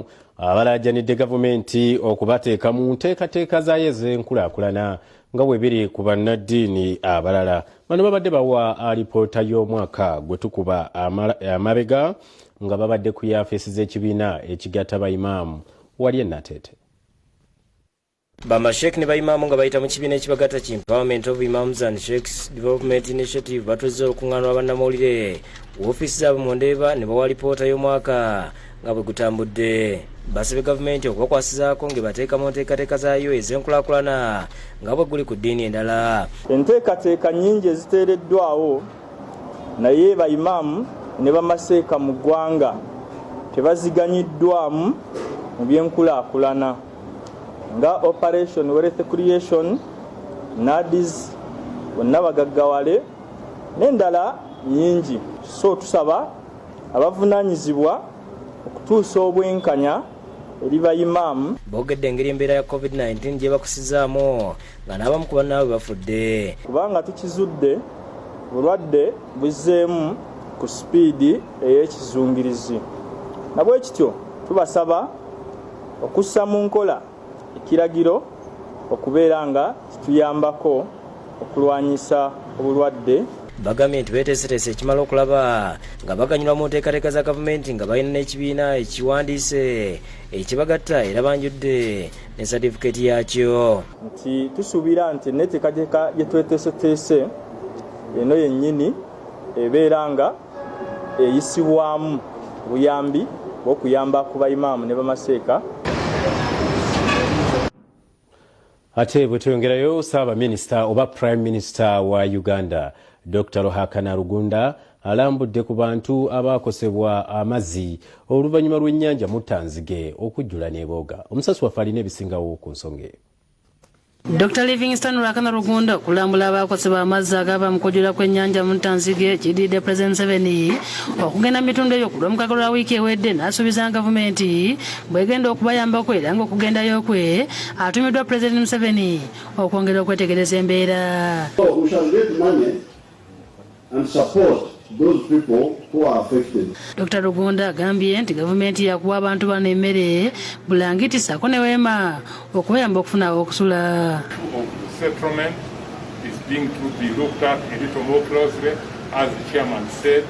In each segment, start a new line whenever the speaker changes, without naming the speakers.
b'ebyenfuna abalaajanidde gavumenti okubateeka mu nteekateeka zaayo ez'enkulaakulana nga bwe biri ku bannaddiini abalala. Bano babadde bawa alipoota y'omwaka gwe tukuba amabega nga babadde ku yaafeesi z'ekibiina ekigatta bayimaamu wali ennateete.
Bamashek ne bayimaamu nga bayita mu kibiina ekibagatta ki Empowerment of Imams and Sheikhs Development Initiative batuze okuŋŋaanwa bannamawulire woofiisi zaabwe mu Ndeeba ne bawa alipoota y'omwaka nga bwe gutambudde. Basabye gavumenti okubakwasizaako ng'ebateeka mu nteekateeka zaayo ez'enkulaakulana nga bwe guli ku ddiini endala.
Enteekateeka nnyingi eziteereddwawo naye bayimaamu ne bamaseeka mu ggwanga tebaziganyiddwamu mu by'enkulaakulana nga Operation Wealth Creation, NADIS, bonna bagaggawale n'endala nyingi. So tusaba abavunaanyizibwa okutuusa obwenkanya eri bayimaamu.
Boogedde engeri embeera ya COVID-19 gye bakusizaamu nga n'abamu ku bannaabwe bafudde.
Kubanga tukizudde bulwadde buzzeemu ku sipiidi ey'ekizungirizi. Nabwe kityo tubasaba okussa mu nkola ekiragiro okubeera nga kituyambako okulwanyisa obulwadde.
Bagambye nti beeteeseteese ekimala okulaba nga baganyulwa mu nteekateeka za gavumenti nga balina n'ekibiina ekiwandiise ekibagatta era banjudde ne satifikeeti yaakyo.
Nti tusuubira nti n'enteekateeka gye tweteeseteese eno yennyini ebeera nga eyisibwamu buyambi bw'okuyamba ku bayimaamu ne bamaseeka.
Ate bwe tuyongerayo Ssaabaminisita oba Prime Minister wa Uganda Dr. Rugunda alambudde ku bantu abaakosebwa amazzi oluvannyuma lw'ennyanja Muttanzige okujjula n'ebooga. Omusasi waffe alina ebisingawo ku nsonga eyo.
Dr. Livingstone Rugunda okulambula abaakosebwa amazzi agava mu kujjula kw'ennyanja Muttanzige kiddiridde President Museveni okugenda mu bitundu ebyo ku lw'omukago lwa wiiki ewedde n'asuubiza gavumenti bw'egenda okubayambako era ng'okugendayo kwe atumiddwa President Museveni okwongera okwetegereza embeera.
We shall raise money and support those people who are affected.
Dr. Rugunda agambye nti gavumenti yakuwa abantu bano emmere bulangiti ssaako ne weema okubayamba okufuna okusula.
Settlement is being to be looked at a little more closely, as the chairman said.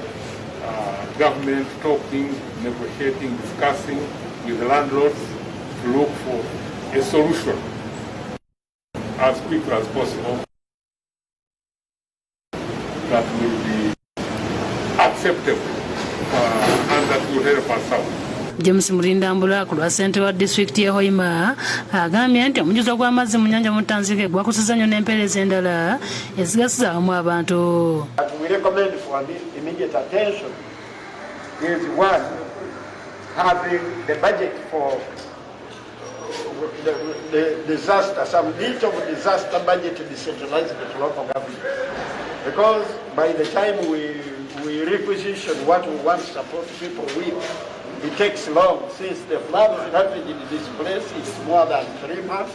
Government talking, negotiating, discussing with the landlords to look for a solution as quickly as possible that will be acceptable and that will help us out.
James Murindambula ku lwa ssente wa disitulikiti y'e Hoima agambye nti omujjuzo gw'amazzi mu nnyanja Muttanzige gwakusizza nnyo n'empeereza endala ezigasiza awamu abantu.
We recommend for immediate attention is one, having the budget for the disaster, some bit of disaster budget decentralized to local government. Because by the time we requisition what we want to support people with, it takes long. Since the floods happened in this place, it's more than 3 months,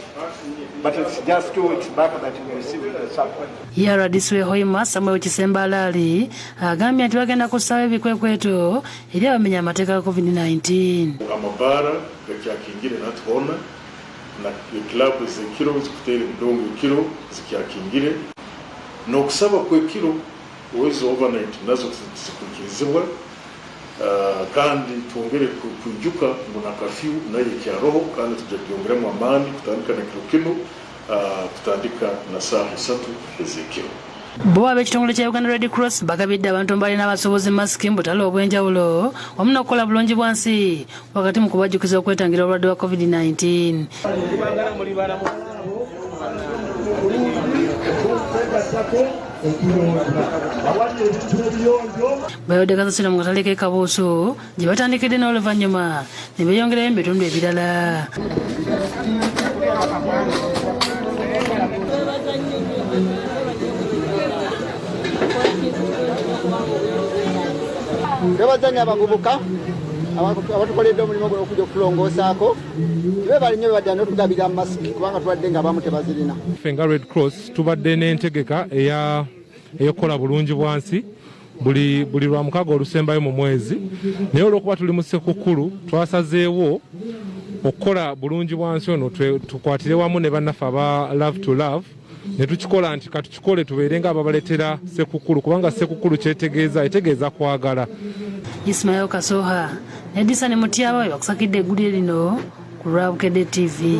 but it's just 2 weeks back that we received the support.
Ddala w'e Hoima Samuel Kisemba Alaali agambye nti bagenda kussaawo ebikwekweto eri abamenya amateeka ga COVID-19.
Amabaara gakyakingire natwona na klabu z'ekiro zikuteera emidongo ekiro zikyakingire n'okusaba kw'ekiro owezi overnight nazo zikukirizibwa kandi twongere kujjuka ngo na kafyu naye kyaroho kandi tujabyongeremu amaani kutandika na kiro kino kutandika na saaha 3 ez'ekiro.
Bo ab'ekitongole kya Uganda Red Cross bagabidde abantu mbalina abasobozi masiki mu butale obw'enjawulo wamu n'okukola bulungi bwansi wakati mu kubajjukiza okwetangira obulwadde bwa COVID-19. Bayodde kasasira mu katale k'e Kabuusu gye batandikidde n'oluvannyuma ne beeyongerayo mu bitundu ebirala.
Tebazanya abavubuka abatukoledde omulimu guno okujja okulongoosaako bali nnyo badde n'otugabira masiki kubanga tubadde nga abamu tebazirina.
Ffe nga Red Cross tubadde n'entegeka ey'okukola bulungi bwansi buli lwa mukaaga olusembayo mu mwezi, naye olw'okuba tuli mu ssekukkulu twasazeewo okukola bulungi bwansi ono tukwatire wamu ne bannaffe aba Love to Love ne tukikola nti katukikole tubeere nga ababaletera ssekukkulu, kubanga ssekukkulu etegeeza kwagala.
Ismail Kasoha ne Disane Mutyaba we bakusakidde eggulire lino ku Rwanda TV.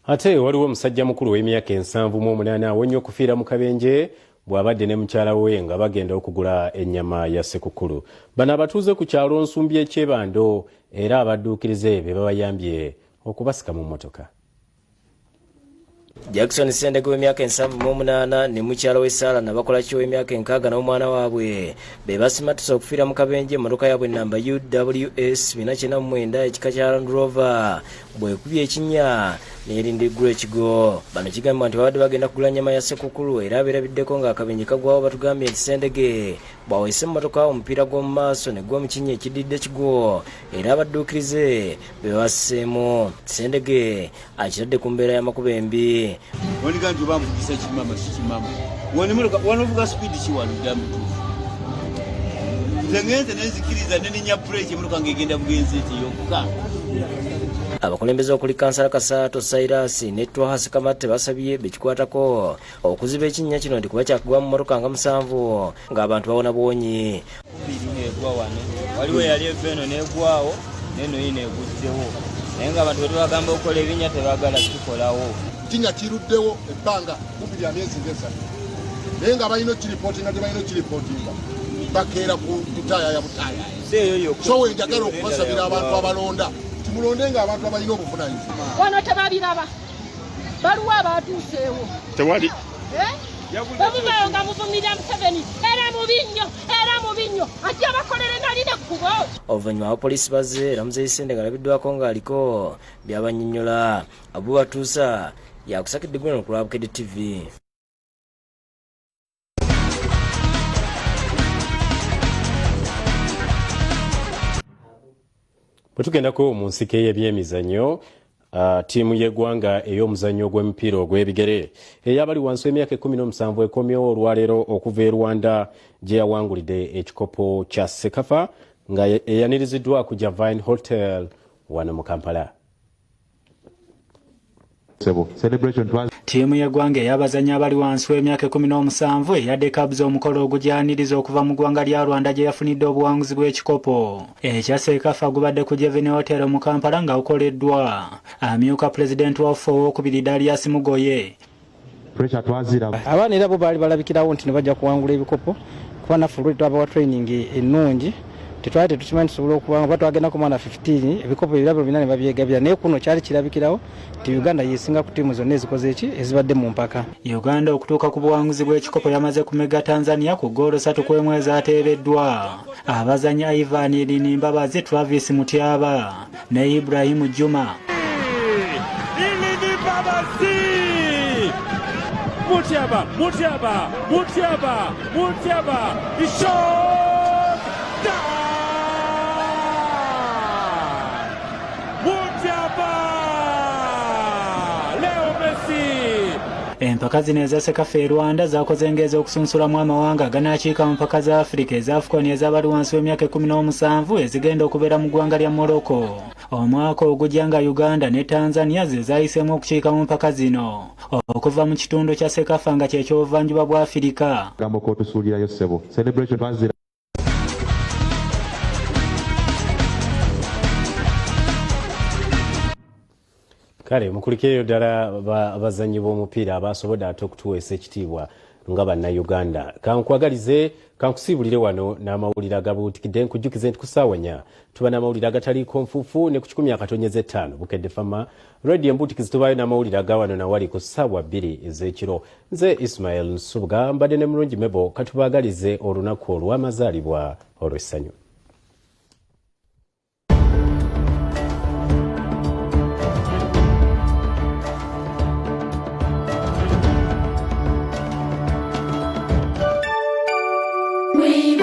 Ate waliwo omusajja mukulu w'emyaka 78 awonye okufiira mu kabenje bw'abadde ne mukyala we nga bagenda okugula ennyama ya ssekukkulu. Bano abatuuze ku kyalo Nsumbi ekyebando era abadduukirize be babayambye okubasika mu mmotoka.
Jackson Sendege w'emyaka 78 ne mukyala we Sala nabakola kyo w'emyaka 60 n'omwana waabwe be basimattuse okufiira mu kabenje emmotoka yaabwe namba UWS 499 ekika kya Land Rover bwekubye ekinnya n'erinda eggulu ekigo. Bano kigamba nti babadde bagenda kugula nnyama ya ssekukkulu era beerabiddeko nga akabenje kagwawo batugambye nti Sendege bw'aweese emmotoka omupiira gw'omu maaso ne gwa mu kinnya ekididde ekigo era abadduukirize be basseemu. Sendege akitadde ku mbeera y'amakubo embi.
Wani kanti bamvugisa kimama si kimama. Wanovuga speed kiwano damutuufu. Nze nenzikiriza neninya break emmotoka ng'egenda bugenzi eti yokka.
Abakulembeze okuli kansala Kasaato Cyrus ne Twahasi Kamatte Basabye bekikwatako okuziba ekinnya kino ndi kuba kyakugwa mu mmotoka nga 7 ng'abantu bawona bwonyi.
Waliwo yali eveno negwawo neno yine eguddewo naye nga abantu betubagamba okukola ebinnya tebagala kukolawo.
Tinga kiruddewo ebbanga kumpi lya myezi 3 naye nga balina okiripotinga tebalina okiripotinga bakeera ku butaaya ya butaaya. So wenjagala okubasabira abantu abalonda timulonde nga abantu abalina obuvunaanyizibwa.
Wano tebabiraba baluwa abatuuseewo
tewali
bamubayo nga muvumira Museveni era mu binnyo ati abakolere nalina ekkubo.
Oluvannyuma abapoliisi bazze era Muzeeyi Sendege alabiddwako ng'aliko by'abannyonnyola abubatuusa yakusakidde gwe ku Rwanda TV.
Bwe tugendako mu nsiko y'ebyemizannyo, ttiimu y'eggwanga ey'omuzannyo gw'emipiira ogw'ebigere ey'abali wansi w'emyaka 17 ekomyewo olwaleero okuva e Rwanda gye yawangulidde ekikopo kya CECAFA nga eyaniriziddwa ku Javine Hotel wano mu Kampala.
Ttiimu y'eggwanga ey'abazannyi abali wansi w'emyaka 17 eyadde kabuza omukolo ogujyaniriza okuva mu ggwanga lya Rwanda gye yafunidde obuwanguzi bw'ekikopo ekya CECAFA gubadde ku Javine Hotel mu Kampala nga gukoleddwa amyuka pulezidenti wa FFA owookubiri Darius Mugoye.
Abaana era bo baali balabikirawo nti ne bajja kuwangula ebikopo kuba naffe olwali twabawa training ennungi tetwali tetukimanyi tusobola okubanga batwagenda ku mwana 15 ebikopo ebirabo bina ne babyegabira naye kuno kyali kirabikirawo nti Uganda yesinga ku ttiimu zonna ezikoze eki ezibadde mu mpaka.
Uganda okutuuka ku buwanguzi bw'ekikopo yamaze kumega Tanzania ku ggoolo 3-1 ezaateereddwa. Abazannyi Ivan Elinimbabazi, Travis Mutyaba ne Ibrahim Juma.
Mutyaba
Empaka zino eza CECAFA e Rwanda zakoze engezi okusunsulamu amawanga aganakiika mu mpaka za Afrika eza AFCON ez'abali wansi w'emyaka 17 ezigenda okubeera mu ggwanga lya Morocco. Omwaka ogujja nga Uganda ne Tanzania ze zaayiseemu okukiika mu mpaka zino okuva mu kitundu kya CECAFA nga ky'ekyobuvanjuba bwa Afirika.
Kale mukulikeyo ddala abazannyi b'omupiira abasobodde ate okutuweesa ekitiibwa nga bannayuganda. Kankwagalize kankusiibulire wano n'amawulire agabuutikidde nkujjukize nti ku ssaawa 4 tuba n'amawulire agataliiko nfuufu ne ku 10:5 bukedde fama radio embuutikizi tubaayo n'amawulire aga wano nawali ku ssaawa 2 ez'ekiro. Nze Ismail Nsubuga mbadde ne mulungi Mebo katubaagalize olunaku olw'amazaalibwa olw'essanyu.
We